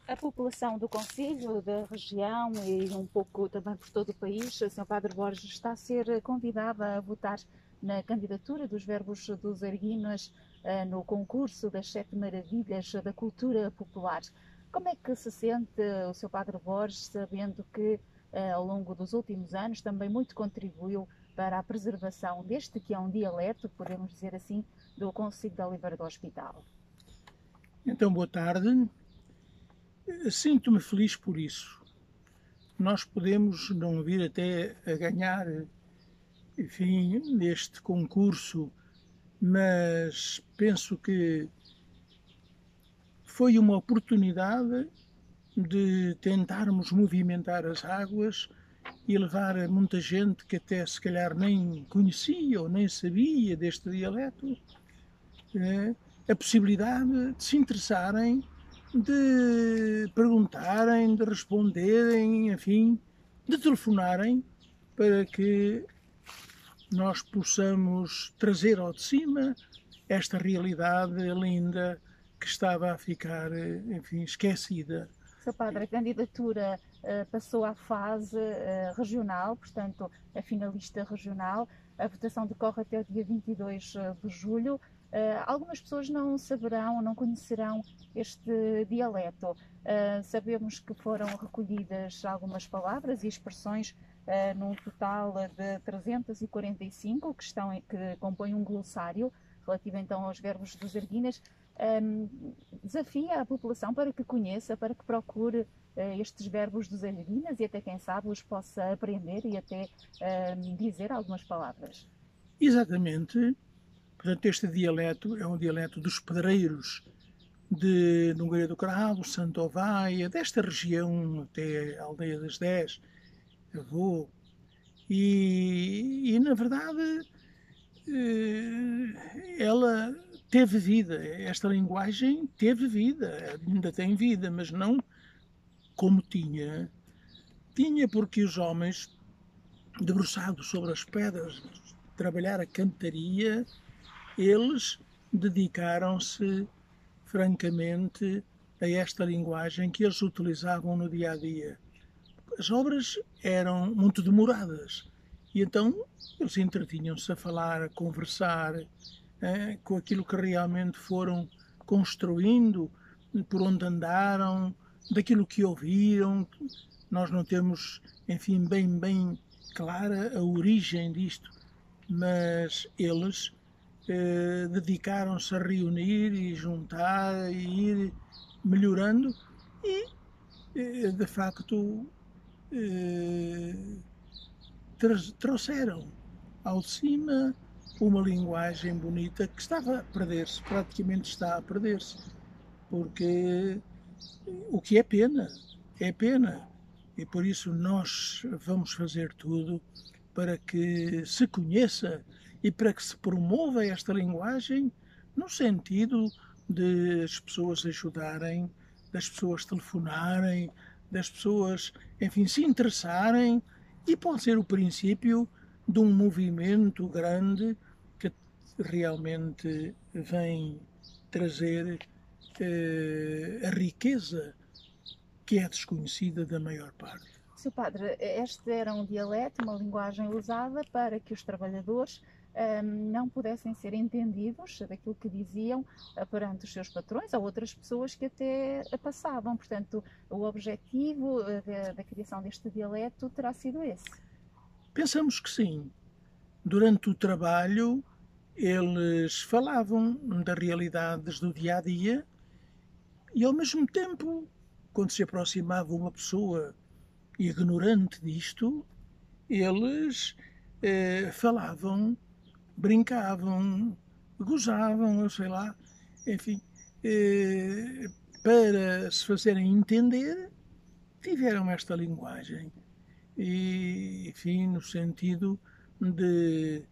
A população do concelho, da região e um pouco também por todo o país, o Sr. Padre Borges está a ser convidada a votar na candidatura dos Verbos dos Arguinas no concurso das Sete Maravilhas da Cultura Popular. Como é que se sente o Sr. Padre Borges, sabendo que ao longo dos últimos anos também muito contribuiu para a preservação deste que é um dialeto, podemos dizer assim, do concelho de Oliveira do Hospital? Então, boa tarde. Sinto-me feliz por isso. Nós podemos não vir até a ganhar, enfim, neste concurso, mas penso que foi uma oportunidade de tentarmos movimentar as águas e levar a muita gente que até se calhar nem conhecia ou nem sabia deste dialeto a possibilidade de se interessarem, de perguntarem, de responderem, enfim, de telefonarem para que nós possamos trazer ao de cima esta realidade linda que estava a ficar, enfim, esquecida. Sr. Padre, a candidatura passou à fase regional, portanto, a finalista regional. A votação decorre até o dia 22 de julho. Algumas pessoas não saberão, não conhecerão este dialeto. Sabemos que foram recolhidas algumas palavras e expressões num total de 345 que compõem um glossário relativo então aos verbos dos Arguinas. Desafia a população para que conheça, para que procure estes verbos dos Arguinas e até quem sabe os possa aprender e até dizer algumas palavras. Exatamente. Portanto, este dialeto é um dialeto dos pedreiros de Nogueira do Cravo, Santo Ovaia, desta região até a Aldeia das 10, Avô. E na verdade, ela teve vida, esta linguagem teve vida, ainda tem vida, mas não como tinha. Tinha porque os homens, debruçados sobre as pedras, trabalhar a cantaria, eles dedicaram-se francamente a esta linguagem que eles utilizavam no dia a dia. As obras eram muito demoradas e então eles entretinham-se a falar, a conversar com aquilo que realmente foram construindo, por onde andaram, daquilo que ouviram. Nós não temos, enfim, bem clara a origem disto, mas eles dedicaram-se a reunir e juntar e ir melhorando e, de facto, trouxeram ao de cima uma linguagem bonita que estava a perder-se, praticamente está a perder-se, porque o que é pena, e por isso nós vamos fazer tudo para que se conheça e para que se promova esta linguagem no sentido de as pessoas ajudarem, das pessoas telefonarem, das pessoas, enfim, se interessarem, e pode ser o princípio de um movimento grande que realmente vem trazer a riqueza que é desconhecida da maior parte. Sr. Padre, este era um dialeto, uma linguagem usada para que os trabalhadores não pudessem ser entendidos daquilo que diziam perante os seus patrões ou outras pessoas que até passavam. Portanto, o objetivo da criação deste dialeto terá sido esse. Pensamos que sim. Durante o trabalho, eles falavam das realidades do dia a dia e, ao mesmo tempo, quando se aproximava uma pessoa ignorante disto, eles falavam, brincavam, gozavam, eu sei lá, enfim, para se fazerem entender, tiveram esta linguagem. E, enfim, no sentido de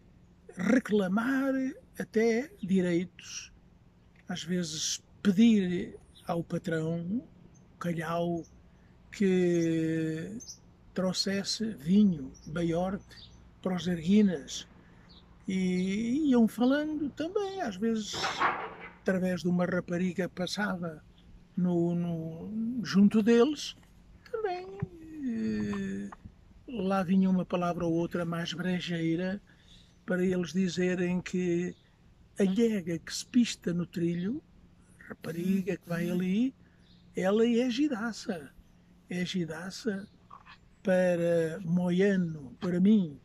reclamar até direitos, às vezes pedir ao patrão, calhau, que trouxesse vinho, baiorte, para os Arguinas. E iam falando também, às vezes, através de uma rapariga passada junto deles, também lá vinha uma palavra ou outra mais brejeira para eles dizerem que a lhega que se pista no trilho, a rapariga que vai ali, ela é gidaça. É gidaça para Moiano, para mim,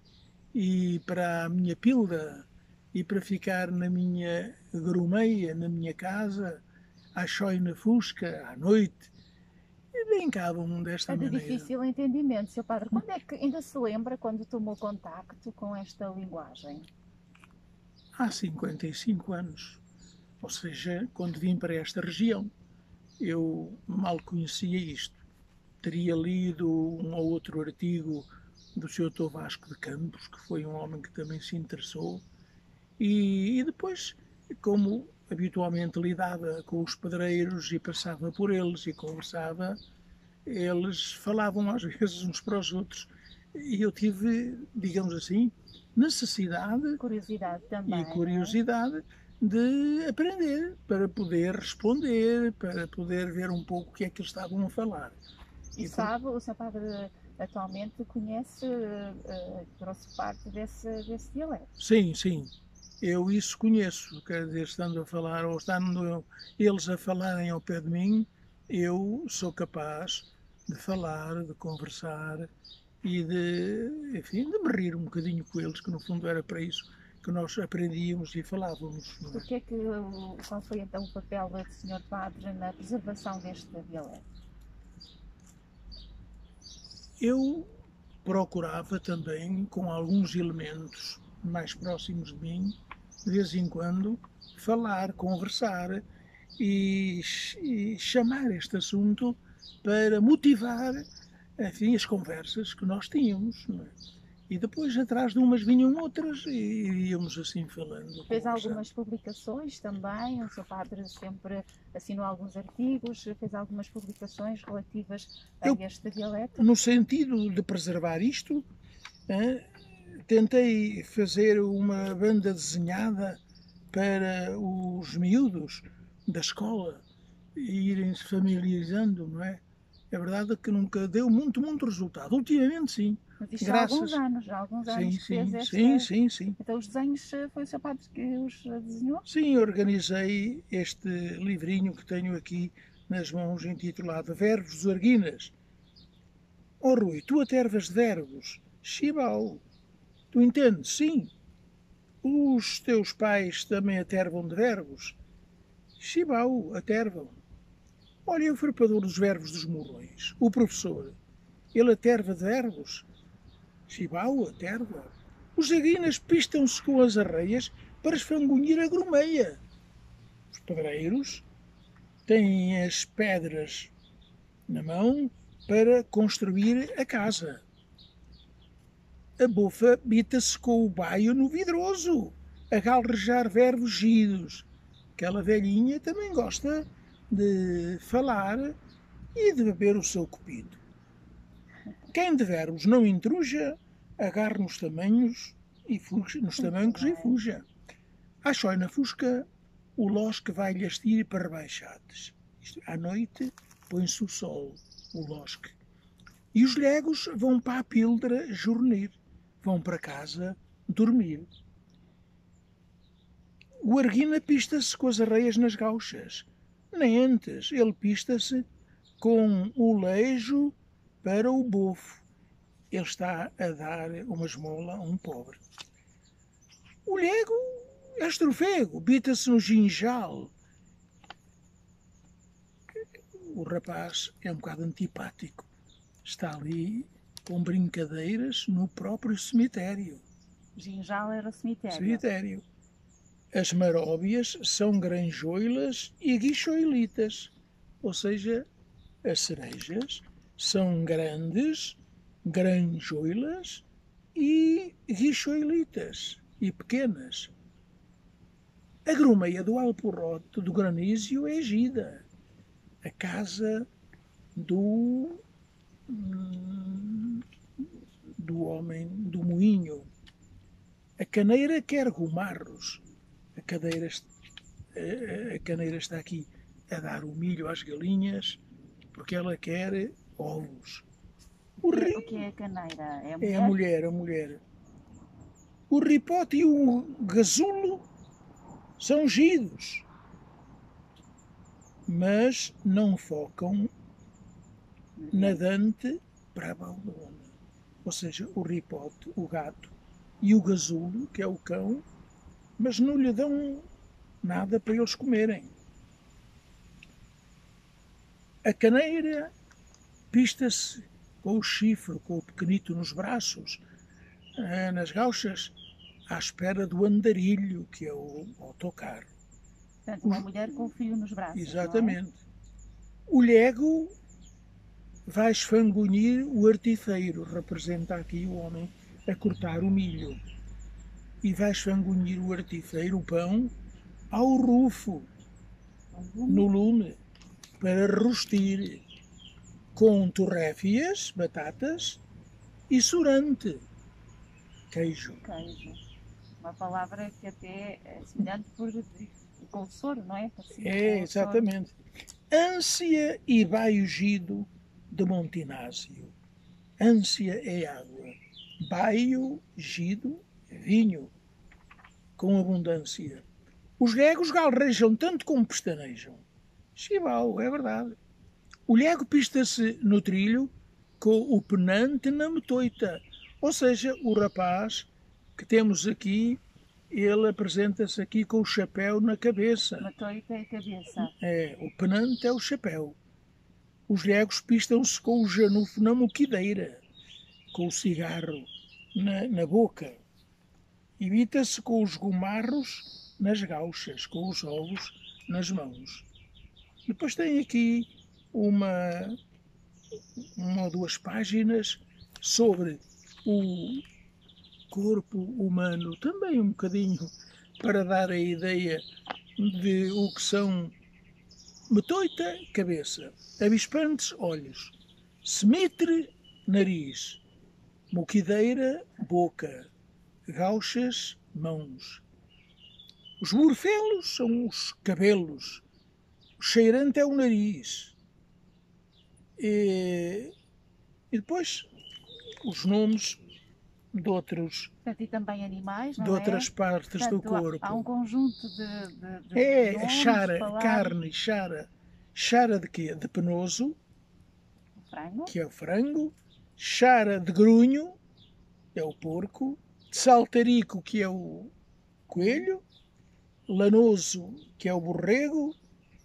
e para a minha pilda, e para ficar na minha grumeia, na minha casa, à choina fusca, à noite, e brincavam desta É de maneira. difícil entendimento, Sr. Padre. Quando é que ainda se lembra quando tomou contacto com esta linguagem? Há 55 anos, ou seja, quando vim para esta região, eu mal conhecia isto. Teria lido um ou outro artigo do Sr. Dr. Vasco de Campos, que foi um homem que também se interessou, e depois, como habitualmente lidava com os pedreiros e passava por eles e conversava, eles falavam às vezes uns para os outros. E eu tive, digamos assim, necessidade Curiosidade também, e curiosidade de aprender, para poder responder, para poder ver um pouco o que é que eles estavam a falar. E sabe, o Sr. Padre atualmente conhece grosso parte desse dialeto? Sim, sim. Eu isso conheço, quer dizer, estando a falar, ou estando eles a falarem ao pé de mim, eu sou capaz de falar, de conversar e de, enfim, de me rir um bocadinho com eles, que no fundo era para isso que nós aprendíamos e falávamos. Não é? Qual foi então o papel do Sr. Padre na preservação deste dialeto? Eu procurava também, com alguns elementos mais próximos de mim, de vez em quando, falar, conversar e chamar este assunto para motivar, enfim, as conversas que nós tínhamos. Não é? E depois, atrás de umas vinham outras e íamos assim falando. Fez algumas publicações também, o Sr. Padre sempre assinou alguns artigos, fez algumas publicações relativas a este dialeto? No sentido de preservar isto, tentei fazer uma banda desenhada para os miúdos da escola irem se familiarizando, não é? É verdade que nunca deu muito resultado. Ultimamente, sim. Mas isto já há alguns anos sim, que fez esta... Sim. Então os desenhos foi o Sr. Padre que os desenhou? Sim, organizei este livrinho que tenho aqui nas mãos, intitulado Verbos dos Arguinas. Oh Rui, tu atervas de verbos. Chibau. Tu entendes? Sim. Os teus pais também atervam de verbos? Chibau, atervam. Olha o farpador dos verbos dos morrões, o professor. Ele aterva de verbos? Chibau, aterva. Os aguinas pistam-se com as arreias para esfangunhir a grumeia. Os pedreiros têm as pedras na mão para construir a casa. A bofa bita-se com o baio no vidroso, a galrejar verbos giros. Aquela velhinha também gosta de falar e de beber o seu copito. Quem de verbos não intruja, agarra nos tamanhos e fuja, nos tamancos e fuja. À choina fusca, o losque vai-lhe astir para rebaixates. À noite põe-se o sol, o losque. E os legos vão para a pildra jornir, vão para casa dormir. O arguina pista-se com as arreias nas gauchas. Nem antes, ele pista-se com o leijo para o bofo. Ele está a dar uma esmola a um pobre. O lego é estrofego, bita-se no ginjal. O rapaz é um bocado antipático. Está ali com brincadeiras no próprio cemitério. Ginjal era o cemitério. Cemitério. As maróbias são granjoilas e guichoilitas, ou seja, as cerejas são grandes, granjoilas e guichoilitas e pequenas. A grumeia do alporrote do granísio é Gida, a casa do homem do moinho. A caneira quer gomarros. A caneira está aqui. a dar o milho às galinhas, porque ela quer ovos. O que é a caneira? É a mulher? É a mulher, a mulher. O ripote e o gasulo são ungidos, mas não focam na Dante para a Baldona. Ou seja, o ripote, o gato, e o gasulo, que é o cão, mas não lhe dão nada para eles comerem. A caneira pista-se com o chifre, com o pequenito nos braços, nas gauchas, à espera do andarilho, que é o autocarro. Portanto, uma mulher com o filho nos braços. Exatamente. O lego vai esfangunir o artifeiro, representa aqui o homem a cortar o milho. E vai esfangunir o artifeiro, o pão, ao rufo, no lume, para rostir, com torréfias, batatas e surante, queijo. Queijo. Uma palavra que até é semelhante com o soro, não é? É, exatamente. Ânsia e baio-gido de Montinásio. Ânsia é água. Baio-gido é vinho, com abundância. Os legos galrejam tanto como pestanejam. Chibau, é verdade. O lego pista-se no trilho com o penante na metoita. Ou seja, o rapaz que temos aqui, ele apresenta-se aqui com o chapéu na cabeça. Metoita é a cabeça. É, o penante é o chapéu. Os legos pistam-se com o janufo na moquideira, com o cigarro na boca. Imita-se com os gomarros nas gauchas, com os ovos nas mãos. Depois tem aqui uma ou duas páginas sobre o corpo humano, também um bocadinho para dar a ideia de o que são metoita, cabeça, abispantes, olhos, semitre, nariz, moquideira, boca, gauchas, mãos. Os morfelos são os cabelos, o cheirante é o nariz. E depois os nomes de outros, portanto, e também animais, não de outras é? partes Portanto, do corpo. Há um conjunto de a nomes, chara, palavras. carne, chara. Chara de quê? De penoso, Frango. que é o frango. Chara de grunho, é o porco. De saltarico, que é o coelho. Lanoso, que é o borrego.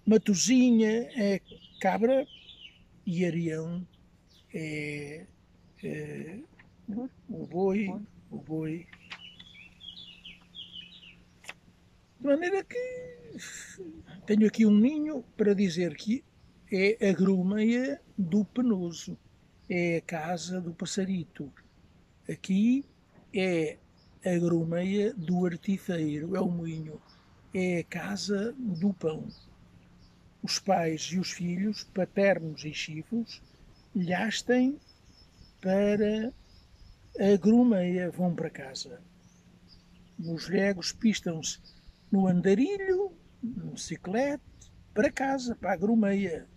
Matozinha é cabra. E arião é o boi. O boi. De maneira que tenho aqui um ninho para dizer que é a grumeia do penoso, é a casa do passarito. Aqui é a grumeia do artifeiro, é o moinho, é a casa do pão. Os pais e os filhos, paternos e chifos, lhastem para a grumeia, vão para casa. Os legos pistam-se no andarilho, no biciclete, para casa, para a grumeia.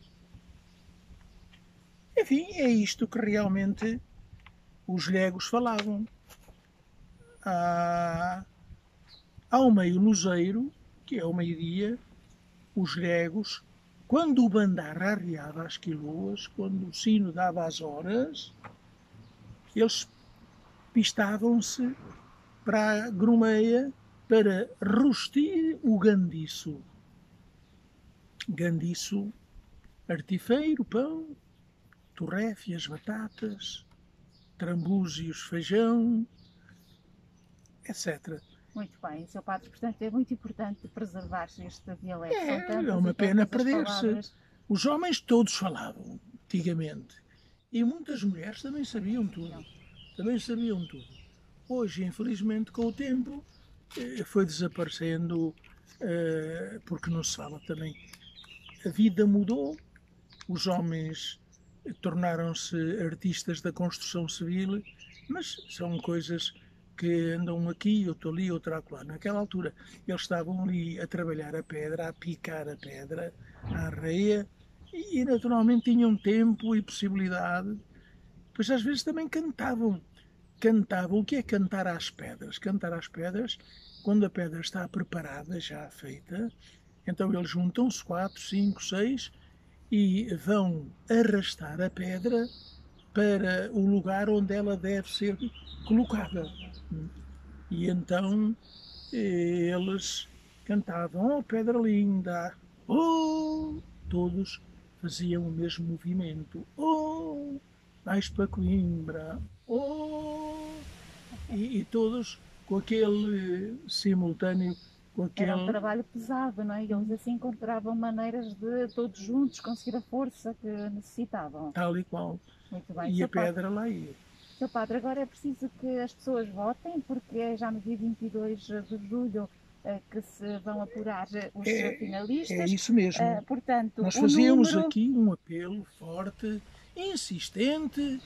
Enfim, é isto que realmente os legos falavam. Ao meio luzeiro, que é o meio-dia, os legos, quando o bandar arriava às quiloas, quando o sino dava as horas, eles pistavam-se para a grumeia para rostir o gandiço. Gandiço, artifeiro, pão, torréfias, batatas, trambúzios, feijão, etc. Muito bem, Sr. Padre, portanto é muito importante preservar-se este dialeto. É uma pena perder-se. Os homens todos falavam, antigamente. E muitas mulheres também sabiam tudo. Também sabiam tudo. Hoje, infelizmente, com o tempo, foi desaparecendo, porque não se fala também. A vida mudou, os homens tornaram-se artistas da construção civil, mas são coisas que andam aqui, outro ali, outro acolá. Naquela altura, eles estavam ali a trabalhar a pedra, a picar a pedra, à areia, e naturalmente tinham tempo e possibilidade. Pois às vezes também cantavam. Cantavam. O que é cantar às pedras? Cantar às pedras, quando a pedra está preparada, já feita, então eles juntam-se, 4, 5, 6, e vão arrastar a pedra para o lugar onde ela deve ser colocada. E então eles cantavam: oh, pedra linda, oh! Todos faziam o mesmo movimento: oh, vais para Coimbra, oh! E todos com aquele simultâneo, com Era um aquele. trabalho pesado, não é? E eles assim encontravam maneiras de todos juntos conseguir a força que necessitavam. Tal e qual. Muito bem. E a pedra lá ia. Seu Padre, agora é preciso que as pessoas votem, porque é já no dia 22 de julho que se vão apurar os finalistas. É isso mesmo. Portanto, nós o fazíamos número... aqui um apelo forte, insistente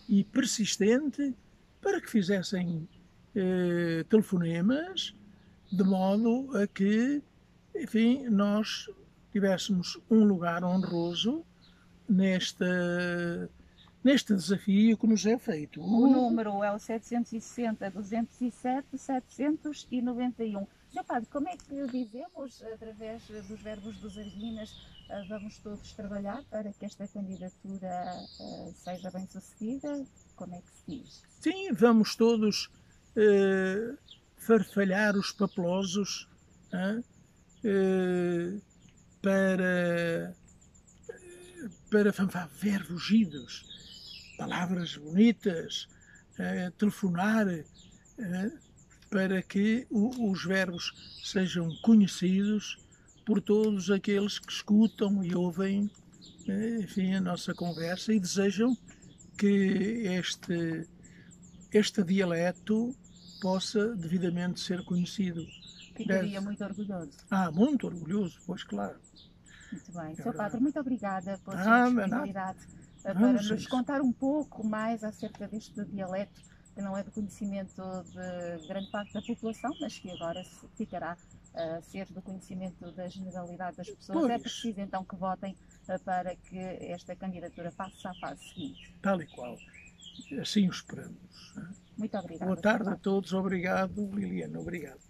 e persistente para que fizessem telefonemas, de modo a que, enfim, nós tivéssemos um lugar honroso neste desafio que nos é feito. O número é o 760 207 791. Sr. Padre, como é que dizemos, através dos verbos dos Arginas, vamos todos trabalhar para que esta candidatura seja bem sucedida? Como é que se diz? Sim, vamos todos farfalhar os papelosos para verbos giros, palavras bonitas, telefonar, para que os verbos sejam conhecidos por todos aqueles que escutam e ouvem, enfim, a nossa conversa e desejam que este dialeto possa devidamente ser conhecido. Ficaria muito orgulhoso. Muito orgulhoso, pois claro. Muito bem. Sr. Padre, muito obrigada pela sua disponibilidade para nos contar um pouco mais acerca deste dialeto, que não é de conhecimento de grande parte da população, mas que agora ficará a ser do conhecimento da generalidade das pessoas. Pois. É preciso então que votem para que esta candidatura passe à fase seguinte. Tal e qual. Assim o esperamos. Muito obrigada. Boa tarde a todos. Obrigado, Liliana. Obrigado.